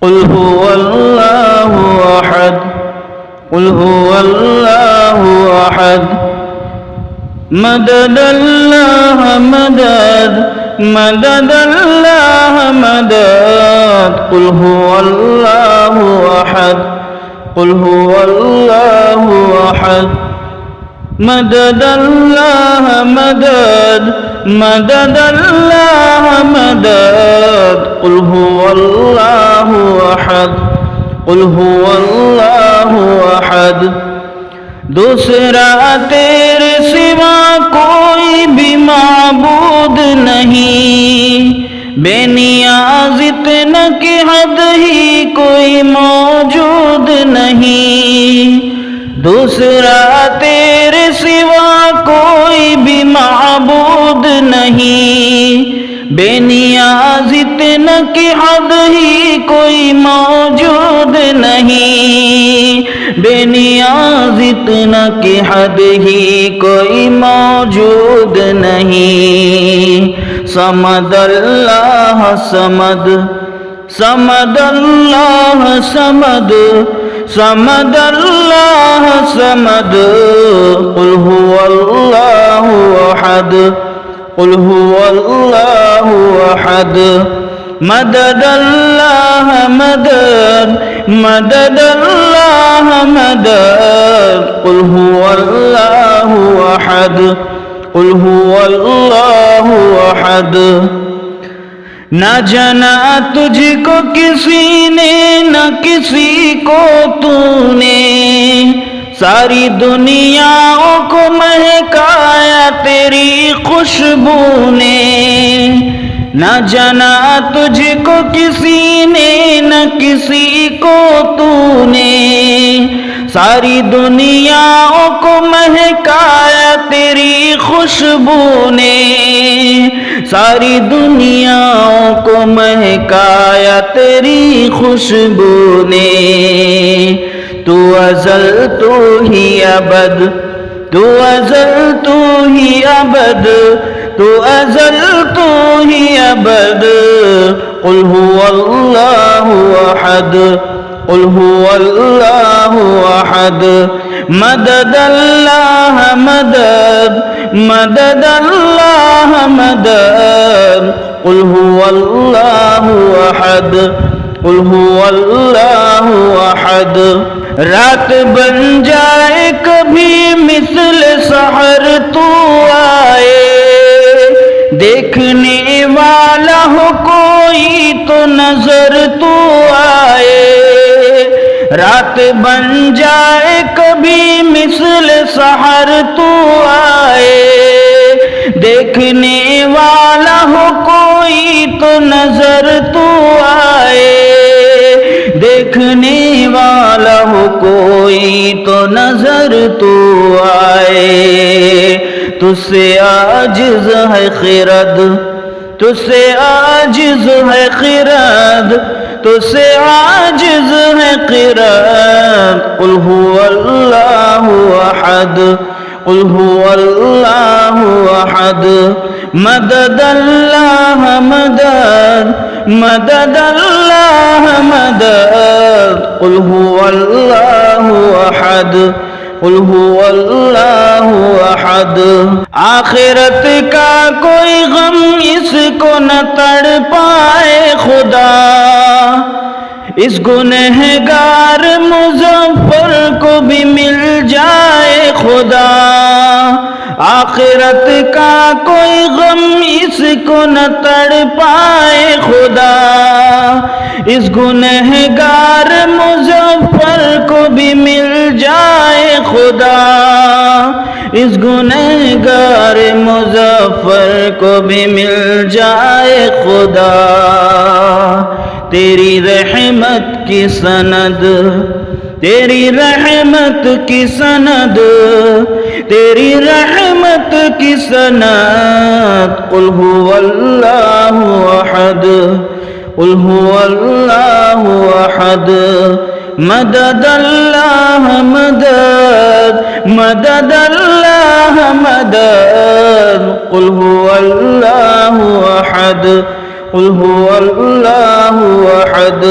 قل هو الله أحد قل هو الله أحد مدد الله مدد مدد الله مدد قل هو الله أحد قل هو الله أحد مدد الله مدد مدد الله مدد قل هو الله أحد قل هو الله أحد दूसरा तेरे सिवा कोई भी माबूद नहीं, बेनियाज इतना कि हद ही कोई मौजूद नहीं। दूसरा तेरे सिवा कोई भी माबूद नहीं, बेनियाज इतना कि हद ही कोई मौजूद नहीं। बेनियाज इतना कि हद ही कोई मौजूद नहीं। समद अल्लाह समद समद अल्लाह समद समद अल्लाह समद कुल हुवल्लाहु अहद कुल हुवल्लाहु अहद मदद अल्लाह मदद मदद अल्लाह मदद कुल हुवल्लाहु अहद कुल हुवल्लाहु अहद। न जाना तुझको किसी ने न किसी को तूने, सारी दुनियाओं को महकाया तेरी खुशबू ने। न जाना तुझको किसी ने न किसी को तूने, सारी दुनियाओं को महकाया तेरी खुशबू ने। सारी दुनियाओं को महकाया तेरी खुशबू ने। तू अज़ल तू ही अबद तू अज़ल तू ही अबद तू अज़ल तू ही अबद कुल हुवल्लाहु अहद कुल हुवल्लाहु अहद मदद अल्लाह मदद मदद अल्लाह मदद कुल हुवल्लाहु अहद कुल हुवल्लाहु अहद। रात बन जाए कभी मिसल सहर तू आए, देखने वाला हो कोई तो नजर तू आए। रात बन जाए कभी मिसल सहर तू आए, देखने वाला हो कोई तो नजर तू आए। देखने वाला हो कोई तो नजर तू आए। तुझसे आजिज़ है खिरद तुझसे आजिज़ है खिरद तुझसे आजिज़ है खिरद कुल हुवल्लाहु अहद कुल हुवल्लाहु अहद मदद अल्लाह मदद मदद अल्लाह मदद कुल हुवल्लाहु अहद कुल हुवल्लाहु अहद। आखिरत का कोई गम इसको न तड़ पाए खुदा, इस गुनहगार मुज़फ़्फ़र को भी मिल जाए खुदा। आखिरत का कोई गम इसको न तड़ पाए खुदा, इस गुनहगार मुज़फ़्फ़र को भी मिल जाए खुदा। इस गुनहगार मुज़फ़्फ़र को भी मिल जाए खुदा। तेरी रहमत की सनद तेरी रहमत की सनद तेरी रहमत की सनद कुल हुवल्लाहु अहद कुल हुवल्लाहु अहद मदद अल्लाह मदद मदद अल्लाह मदद कुल हुवल्लाहु अहद कुल हुवल्लाहु अहद।